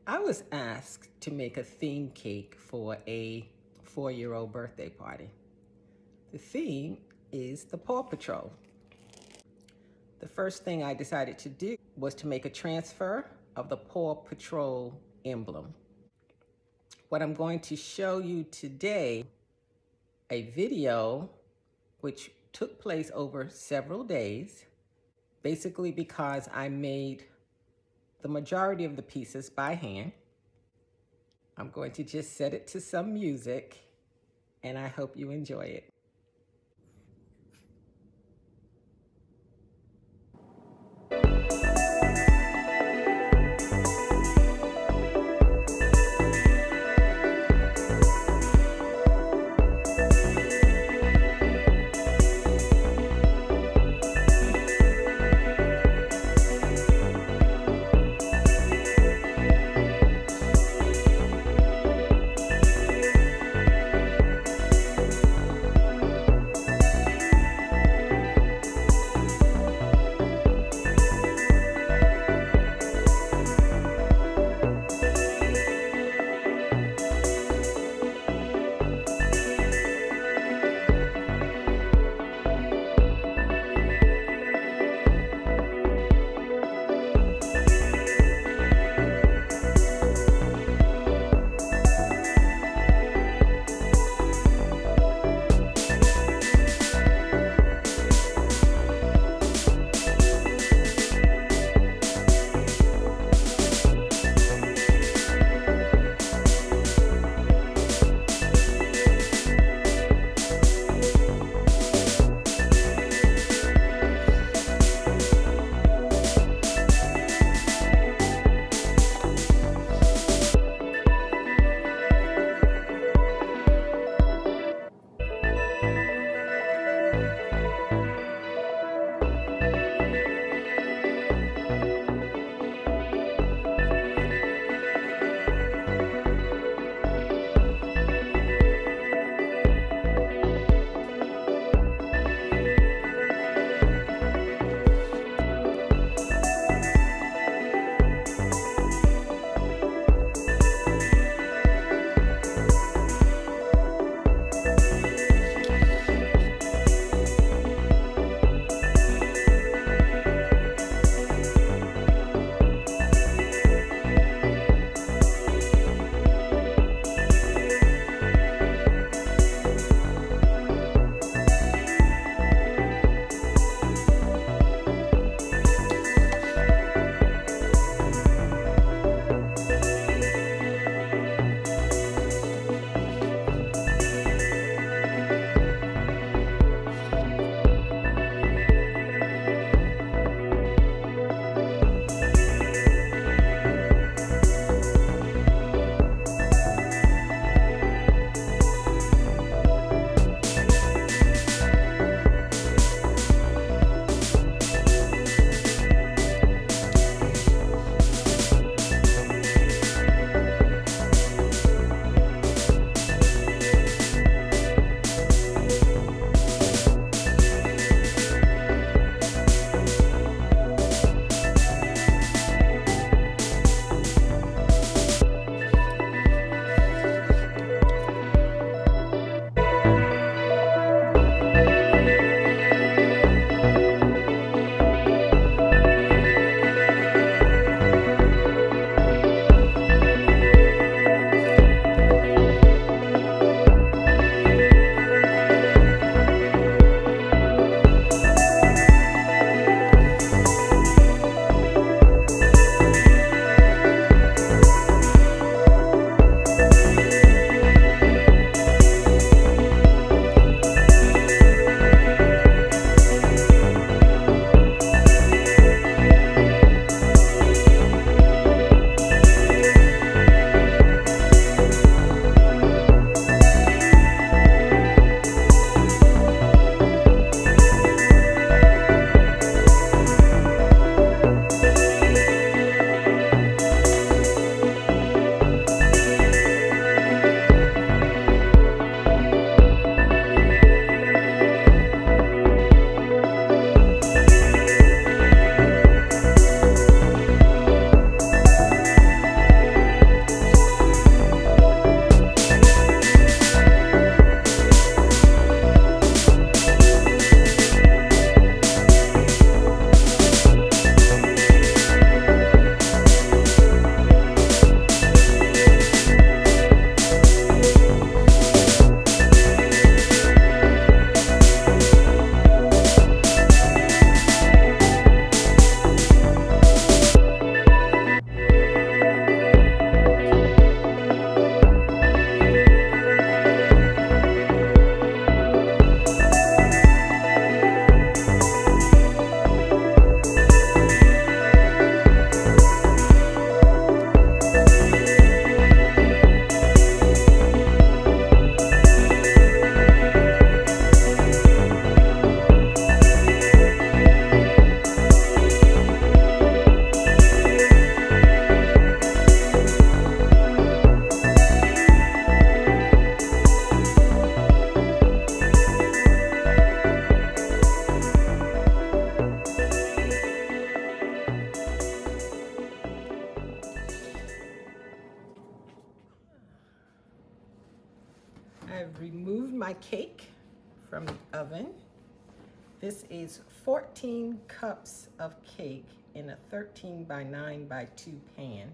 I was asked to make a theme cake for a 4-year-old birthday party. The theme is the Paw Patrol. The first thing I decided to do was to make a transfer of the Paw Patrol emblem. What I'm going to show you today, a video which took place over several days, basically because I made the majority of the pieces by hand. I'm going to just set it to some music, and I hope you enjoy it. I've removed my cake from the oven. This is 14 cups of cake in a 13 by 9 by 2 pan.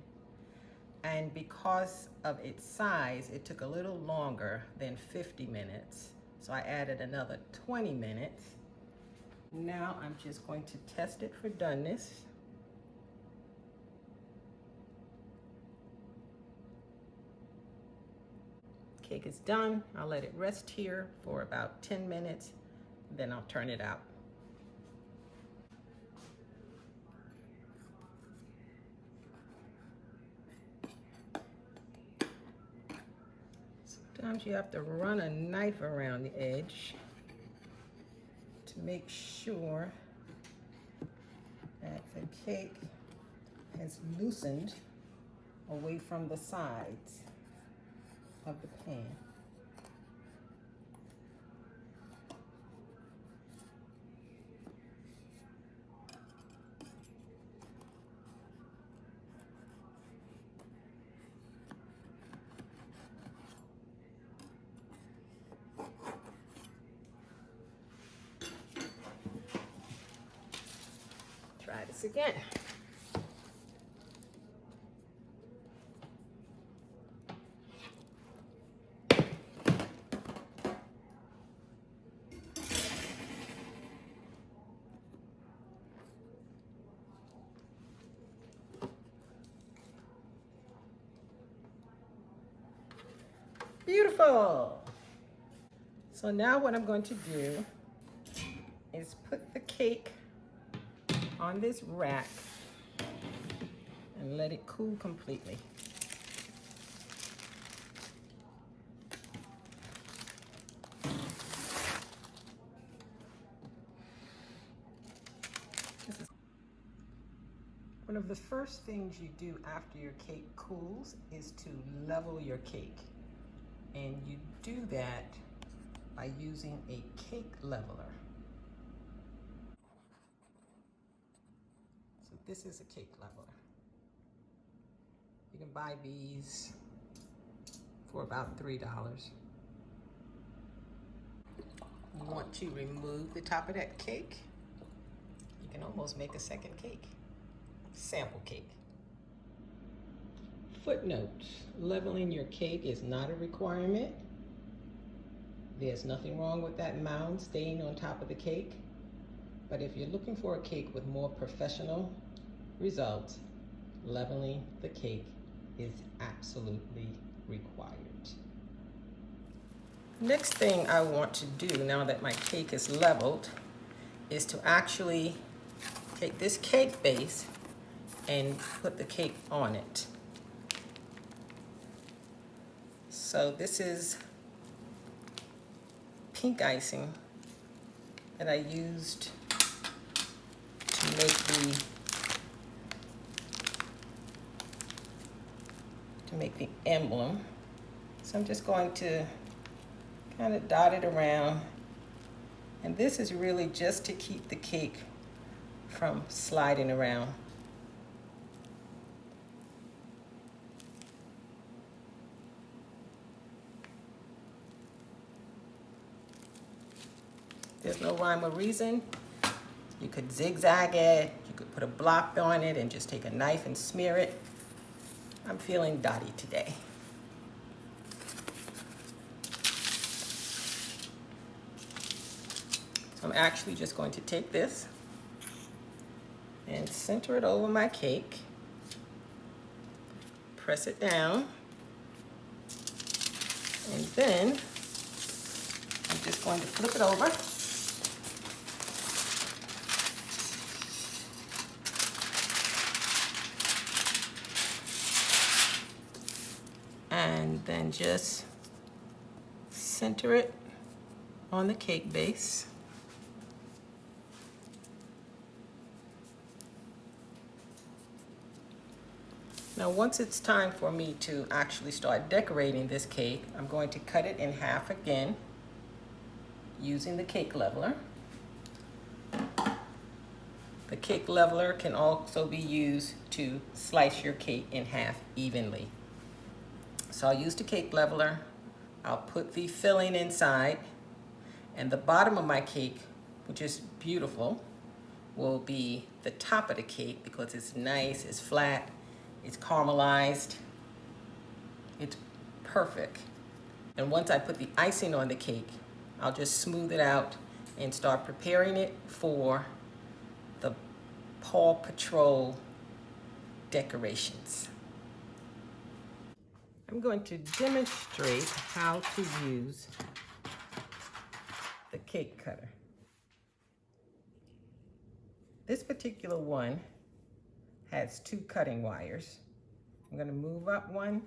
And because of its size, it took a little longer than 50 minutes. So I added another 20 minutes. Now I'm just going to test it for doneness. Cake is done. I'll let it rest here for about 10 minutes, then I'll turn it out. Sometimes you have to run a knife around the edge to make sure that the cake has loosened away from the sides of the pan. Try this again. Beautiful. So now what I'm going to do is put the cake on this rack and let it cool completely. One of the first things you do after your cake cools is to level your cake. And you do that by using a cake leveler. So this is a cake leveler. You can buy these for about $3. You want to remove the top of that cake. You can almost make a second cake. Sample cake. Footnote: leveling your cake is not a requirement. There's nothing wrong with that mound staying on top of the cake. But if you're looking for a cake with more professional results, leveling the cake is absolutely required. Next thing I want to do now that my cake is leveled is to actually take this cake base and put the cake on it. So this is pink icing that I used to make the emblem. So I'm just going to kind of dot it around. And this is really just to keep the cake from sliding around. There's no rhyme or reason. You could zigzag it, you could put a block on it and just take a knife and smear it. I'm feeling dotty today. So I'm actually just going to take this and center it over my cake, press it down, and then I'm just going to flip it over. And then just center it on the cake base. Now once it's time for me to actually start decorating this cake, I'm going to cut it in half again using the cake leveler. The cake leveler can also be used to slice your cake in half evenly. So I'll use the cake leveler I'll put the filling inside, and the bottom of my cake, which is beautiful, will be the top of the cake because it's nice, it's flat, it's caramelized, it's perfect. And once I put the icing on the cake, I'll just smooth it out and start preparing it for the Paw Patrol decorations. I'm going to demonstrate how to use the cake cutter. This particular one has 2 cutting wires. I'm going to move up one.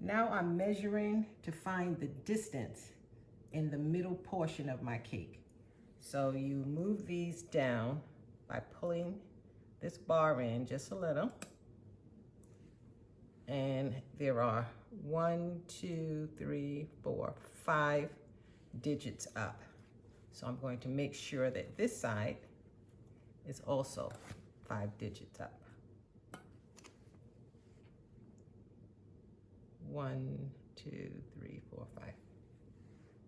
Now I'm measuring to find the distance in the middle portion of my cake. So you move these down by pulling this bar in just a little. And there are 1, 2, 3, 4, 5 digits up. So I'm going to make sure that this side is also 5 digits up. 1, 2, 3, 4, 5.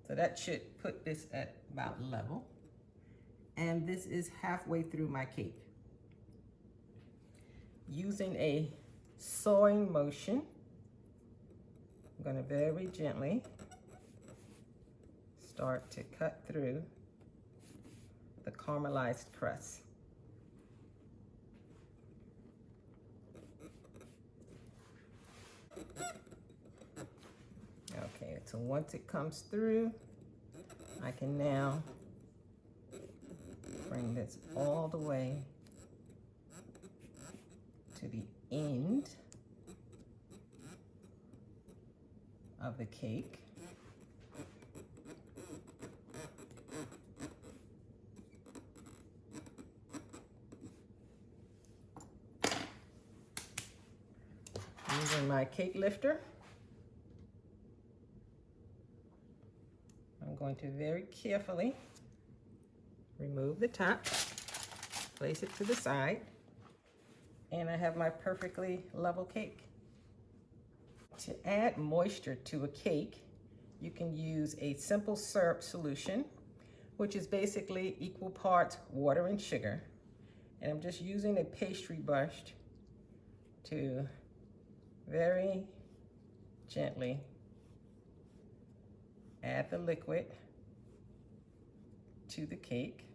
So that should put this at about level. And this is halfway through my cake. Using a sawing motion, I'm going to very gently start to cut through the caramelized crust. Okay, so once it comes through, I can now bring this all the way to the end of the cake. Using my cake lifter, I'm going to very carefully remove the top, place it to the side, and I have my perfectly level cake. To add moisture to a cake, you can use a simple syrup solution, which is basically equal parts water and sugar. And I'm just using a pastry brush to very gently add the liquid to the cake.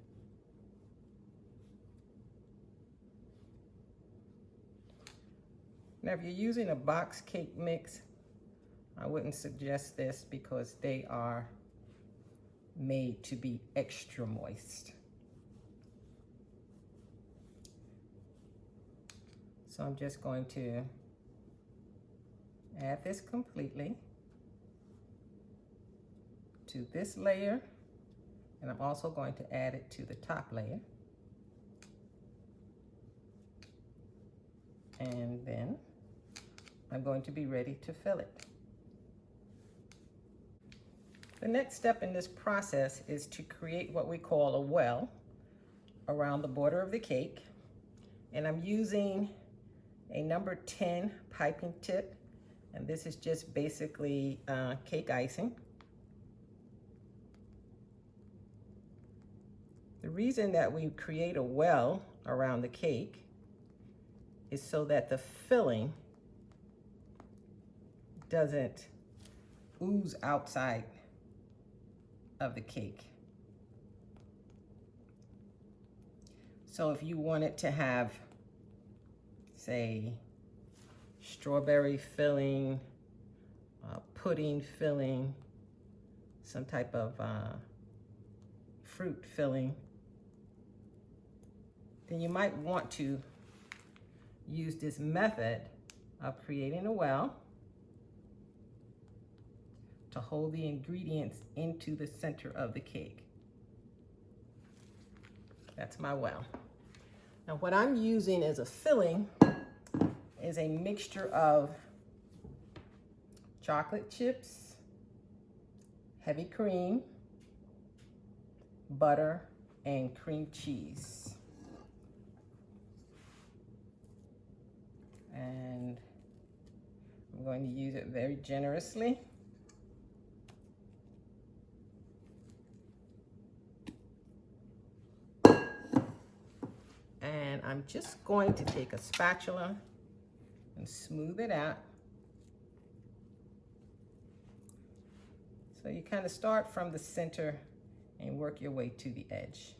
Now, if you're using a box cake mix, I wouldn't suggest this because they are made to be extra moist. So I'm just going to add this completely to this layer, and I'm also going to add it to the top layer. And then I'm going to be ready to fill it. The next step in this process is to create what we call a well around the border of the cake. And I'm using a number 10 piping tip, and this is just basically cake icing. The reason that we create a well around the cake is so that the filling doesn't ooze outside of the cake. So if you wanted to have, say, strawberry filling, pudding filling, some type of fruit filling, then you might want to use this method of creating a well to hold the ingredients into the center of the cake. That's my well. Now what I'm using as a filling is a mixture of chocolate chips, heavy cream, butter, and cream cheese. And I'm going to use it very generously. I'm just going to take a spatula and smooth it out. So you kind of start from the center and work your way to the edge.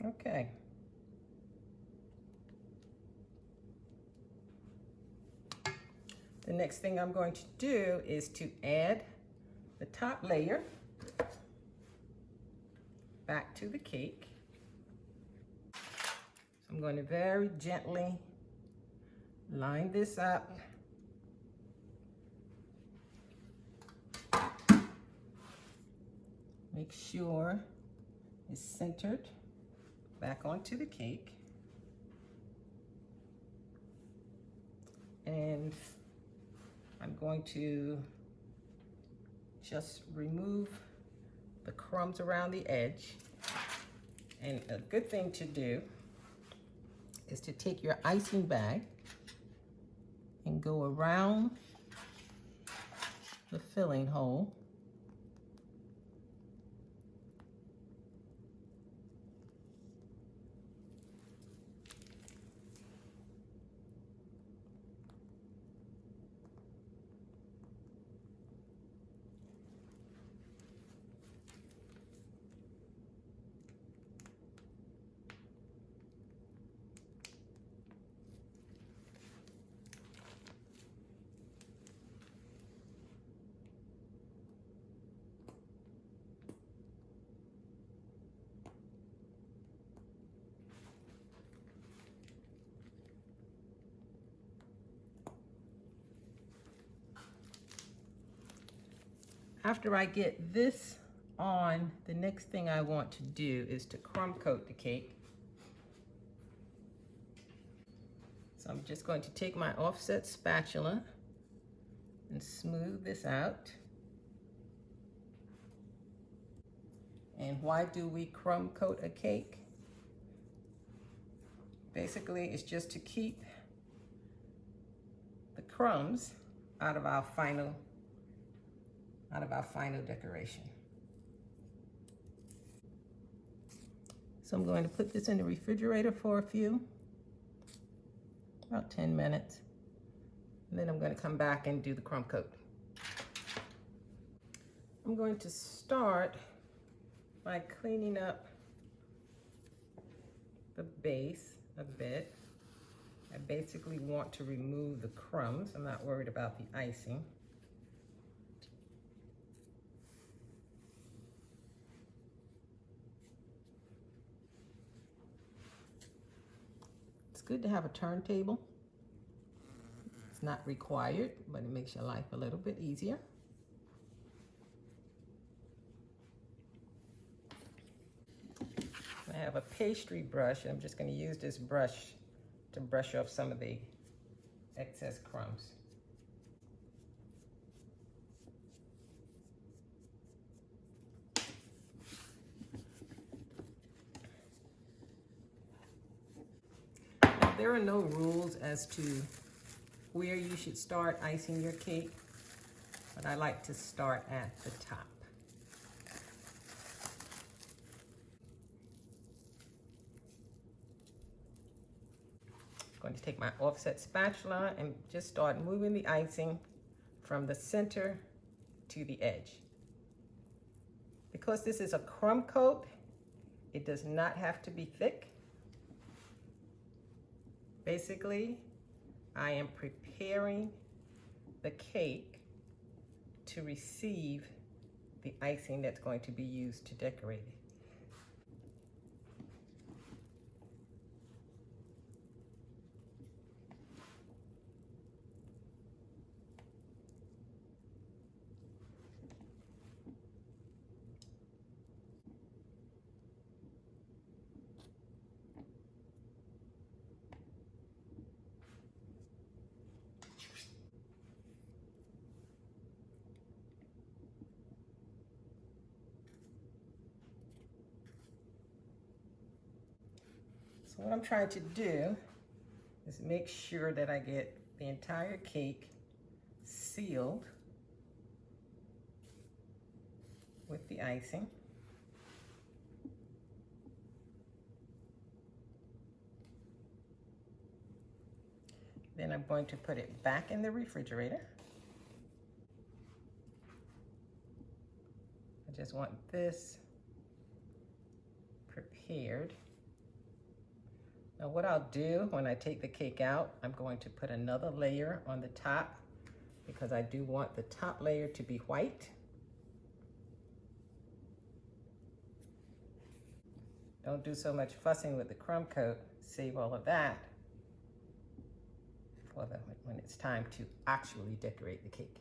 Okay. The next thing I'm going to do is to add the top layer back to the cake. So I'm going to very gently line this up. Make sure it's centered back onto the cake. And I'm going to just remove the crumbs around the edge. And a good thing to do is to take your icing bag and go around the filling hole. After I get this on, the next thing I want to do is to crumb coat the cake. So I'm just going to take my offset spatula and smooth this out. And why do we crumb coat a cake? Basically, it's just to keep the crumbs out of our final decoration. So I'm going to put this in the refrigerator for about 10 minutes. And then I'm going to come back and do the crumb coat. I'm going to start by cleaning up the base a bit. I basically want to remove the crumbs. I'm not worried about the icing. It's good to have a turntable. It's not required, but it makes your life a little bit easier. I have a pastry brush, and I'm just going to use this brush to brush off some of the excess crumbs. Now, there are no rules as to where you should start icing your cake, but I like to start at the top. I'm going to take my offset spatula and just start moving the icing from the center to the edge. Because this is a crumb coat, it does not have to be thick. Basically, I am preparing the cake to receive the icing that's going to be used to decorate it. So what I'm trying to do is make sure that I get the entire cake sealed with the icing. Then I'm going to put it back in the refrigerator. I just want this prepared. Now what I'll do when I take the cake out, I'm going to put another layer on the top because I do want the top layer to be white. Don't do so much fussing with the crumb coat. Save all of that for when it's time to actually decorate the cake.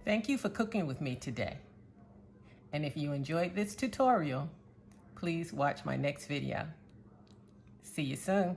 Thank you for cooking with me today. And if you enjoyed this tutorial, please watch my next video. See you soon.